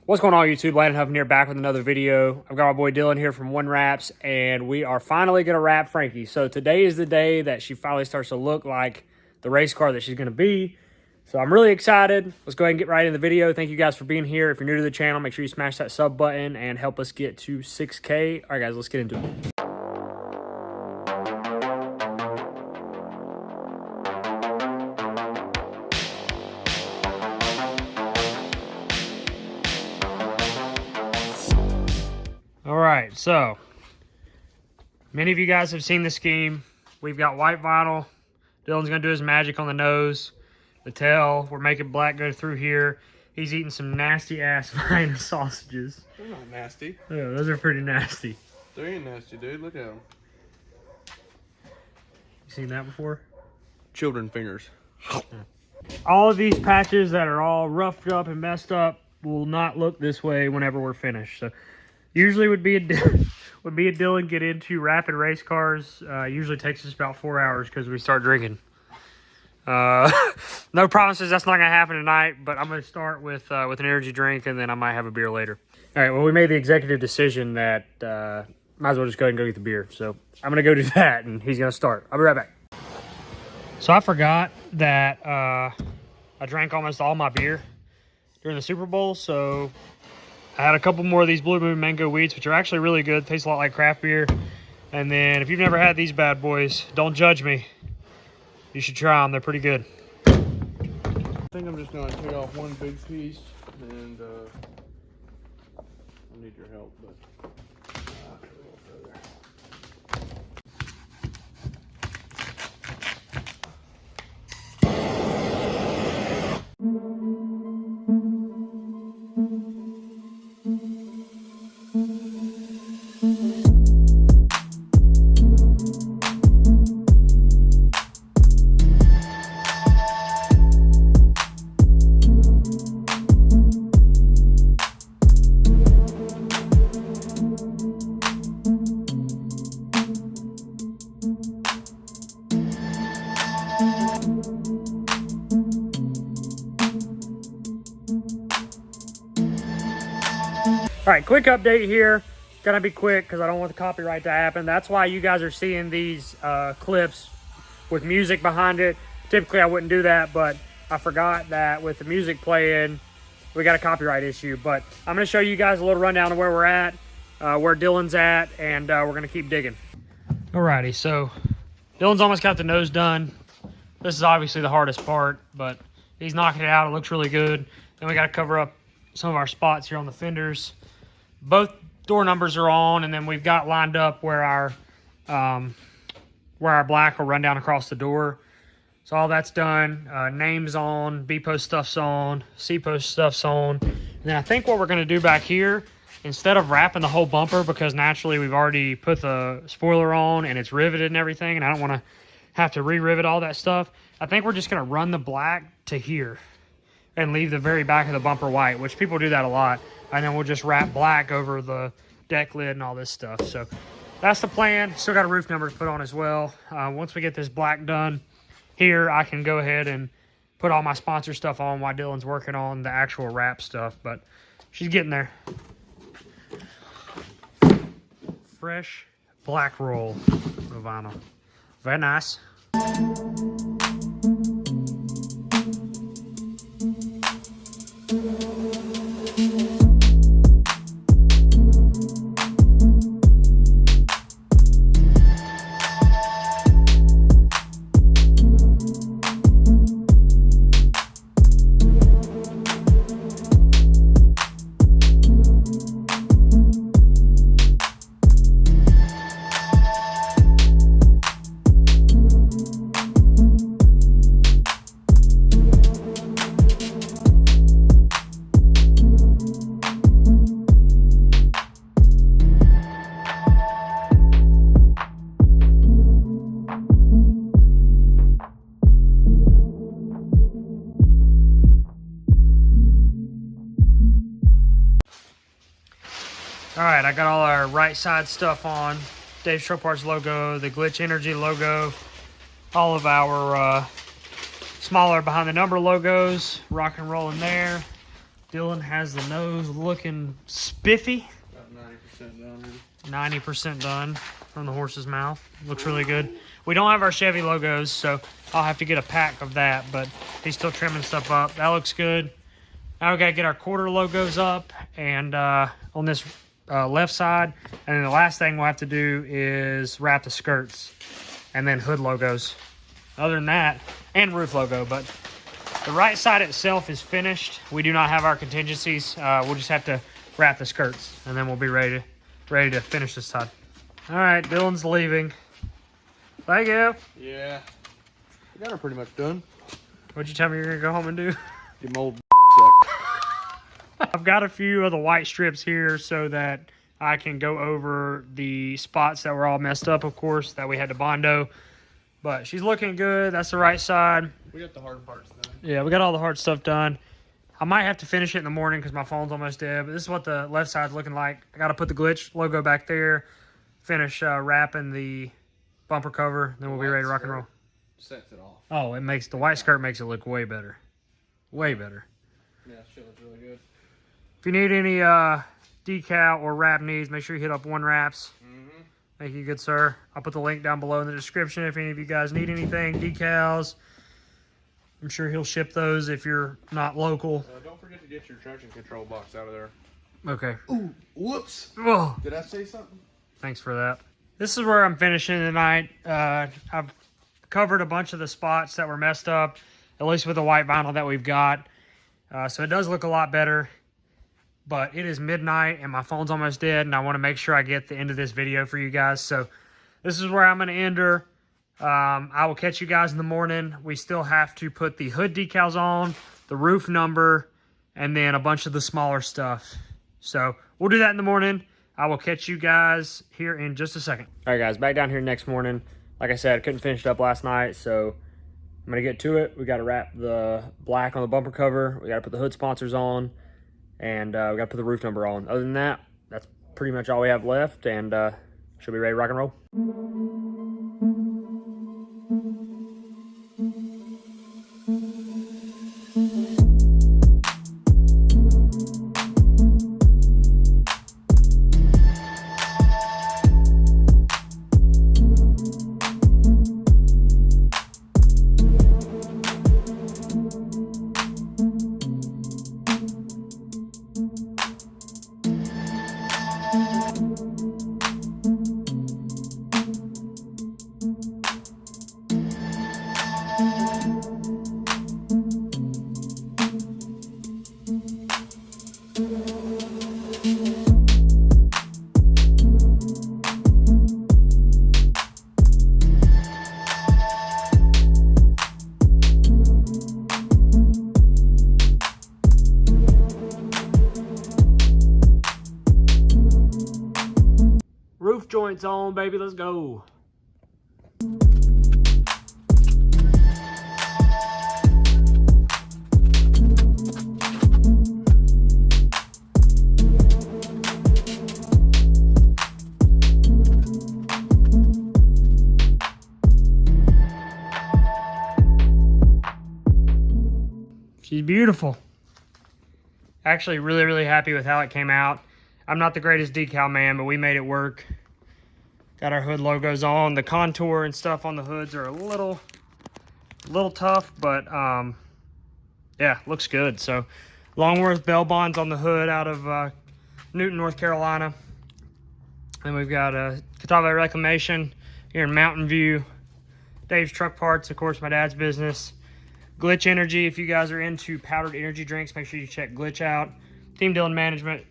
What's going on, YouTube? Landon Huffman here, back with another video. I've got my boy Dylon here from OneWraps, and we are finally going to wrap Frankie. So today is the day that she finally starts to look like the race car that she's going to be. So I'm really excited. Let's go ahead and get right in the video. Thank you guys for being here. If you're new to the channel, make sure you smash that sub button and help us get to 6K. All right, guys, let's get into it. All right, so many of you guys have seen the scheme. We've got white vinyl. Dylon's gonna do his magic on the nose, the tail. We're making black go through here. He's eating some nasty ass fine sausages. They're not nasty. Yeah, those are pretty nasty. They ain't nasty, dude. Look at them. You seen that before? Children fingers. All of these patches that are all roughed up and messed up will not look this way whenever we're finished. So usually would be a Dylon get into rapid race cars. Usually takes us about 4 hours because we start drinking. No promises that's not gonna happen tonight, but I'm gonna start with an energy drink, and then I might have a beer later. All right, well, we made the executive decision that might as well just go ahead and go get the beer. So I'm gonna go do that, and he's gonna start. I'll be right back. So I forgot that I drank almost all my beer during the Super Bowl, so I had a couple more of these Blue Moon Mango Wheats, which are actually really good. Tastes a lot like craft beer. And then if you've never had these bad boys, don't judge me. You should try them. They're pretty good. I think I'm just going to take off one big piece, and I need your help, but a little further. All right, quick update here. Gonna be quick because I don't want the copyright to happen. That's why you guys are seeing these clips with music behind it. Typically I wouldn't do that, but I forgot that with the music playing, we got a copyright issue. But I'm gonna show you guys a little rundown of where we're at, where Dylon's at, and we're gonna keep digging. Alrighty, so Dylon's almost got the nose done. This is obviously the hardest part, but he's knocking it out. It looks really good. Then we gotta cover up some of our spots here on the fenders. Both door numbers are on, and then we've got lined up where our black will run down across the door. So all that's done. Names on, B-post stuff's on, C-post stuff's on. And then I think what we're going to do back here, instead of wrapping the whole bumper, because naturally we've already put the spoiler on and it's riveted and everything, and I don't want to have to re-rivet all that stuff, I think we're just going to run the black to here and leave the very back of the bumper white, which people do that a lot. And then we'll just wrap black over the deck lid and all this stuff. So that's the plan. Still got a roof number to put on as well. Once we get this black done here, I can go ahead and put all my sponsor stuff on while Dylon's working on the actual wrap stuff. But she's getting there. Fresh black roll of vinyl. Very nice. All right, I got all our right side stuff on. Dave's Truck Parts logo, the Glitch Energy logo, all of our smaller behind the number logos, rock and roll in there. Dylon has the nose looking spiffy. About 90% done. 90% done from the horse's mouth. Looks really good. We don't have our Chevy logos, so I'll have to get a pack of that, but he's still trimming stuff up. That looks good. Now we gotta get our quarter logos up and on this left side. And then the last thing we'll have to do is wrap the skirts and then hood logos. Other than that, and roof logo, but the right side itself is finished. We do not have our contingencies. We'll just have to wrap the skirts and then we'll be ready to finish this side. All right, Dylon's leaving. Thank you. Yeah. I got her pretty much done. What'd you tell me you're gonna go home and do? Get my old sucked. I've got a few of the white strips here so that I can go over the spots that were all messed up, of course, that we had to Bondo. But she's looking good. That's the right side. We got the hard parts done. Yeah, we got all the hard stuff done. I might have to finish it in the morning because my phone's almost dead. But this is what the left side's looking like. I got to put the glitch logo back there. Finish wrapping the bumper cover. Then we'll be ready to rock and roll. Sets it off. Oh, it makes the white skirt makes it look way better. Way better. Yeah, shit looks really good. If you need any decal or wrap needs, make sure you hit up OneWraps. Thank you, good sir. I'll put the link down below in the description if any of you guys need anything, decals. I'm sure he'll ship those if you're not local. Don't forget to get your traction control box out of there. Okay. Ooh, whoops. Oh, Did I say something? thanks for that. This is where I'm finishing tonight. I've covered a bunch of the spots that were messed up, at least with the white vinyl that we've got. So it does look a lot better. But it is midnight and my phone's almost dead, and I want to make sure I get the end of this video for you guys. So this is where I'm going to end her. I will catch you guys in the morning. We still have to put the hood decals on, the roof number, and then a bunch of the smaller stuff. So we'll do that in the morning. I will catch you guys here in just a second. All right, guys, back down here next morning. Like I said, I couldn't finish it up last night, so I'm going to get to it. We got to wrap the black on the bumper cover. We got to put the hood sponsors on. And we got to put the roof number on. Other than that, that's pretty much all we have left. And should be ready to rock and roll. Roof joints on, baby. Let's go. She's beautiful. Actually, really happy with how it came out. I'm not the greatest decal man, but we made it work. Got our hood logos on. The contour and stuff on the hoods are a little tough, but yeah, looks good. So Longworth Bell Bonds on the hood out of Newton, North Carolina. And we've got Catawba Reclamation here in Mountain View. Dave's Truck Parts, of course, my dad's business. Glitch Energy, if you guys are into powdered energy drinks, make sure you check Glitch out. Team Dylon Management,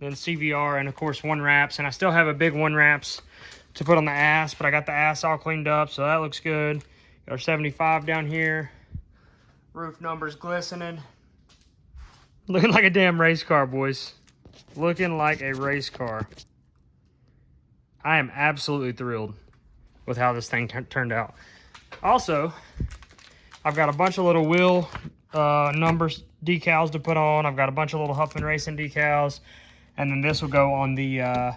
then CVR, and of course OneWraps. And I still have a big OneWraps to put on the ass, but I got the ass all cleaned up, so that looks good. Got our 75 down here. Roof numbers glistening. Looking like a damn race car, boys. Looking like a race car. I am absolutely thrilled with how this thing turned out. Also, I've got a bunch of little wheel numbers decals to put on. I've got a bunch of little Huffman Racing decals. And then this will go on the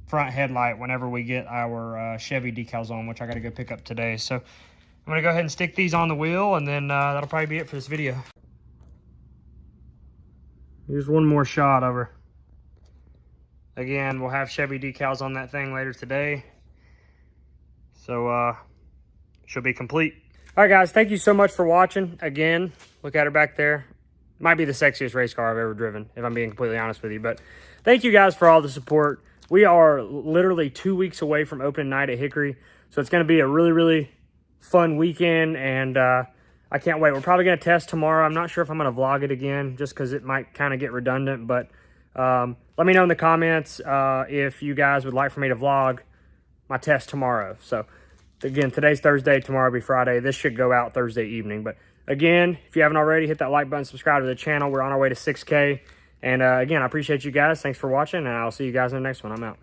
front headlight whenever we get our Chevy decals on, which I got to go pick up today. So I'm going to go ahead and stick these on the wheel, and then that'll probably be it for this video. Here's one more shot over. Again, we'll have Chevy decals on that thing later today. So, she'll be complete. All right, guys, thank you so much for watching. Again, look at her back there. Might be the sexiest race car I've ever driven, if I'm being completely honest with you. But thank you guys for all the support. We are literally 2 weeks away from opening night at Hickory. So it's going to be a really, really fun weekend. And I can't wait. We're probably going to test tomorrow. I'm not sure if I'm going to vlog it again just because it might kind of get redundant. But let me know in the comments if you guys would like for me to vlog my test tomorrow. So again, today's Thursday, tomorrow will be Friday. This should go out Thursday evening. But again, if you haven't already, hit that like button, subscribe to the channel. We're on our way to 6K. And again, I appreciate you guys. Thanks for watching, and I'll see you guys in the next one. I'm out.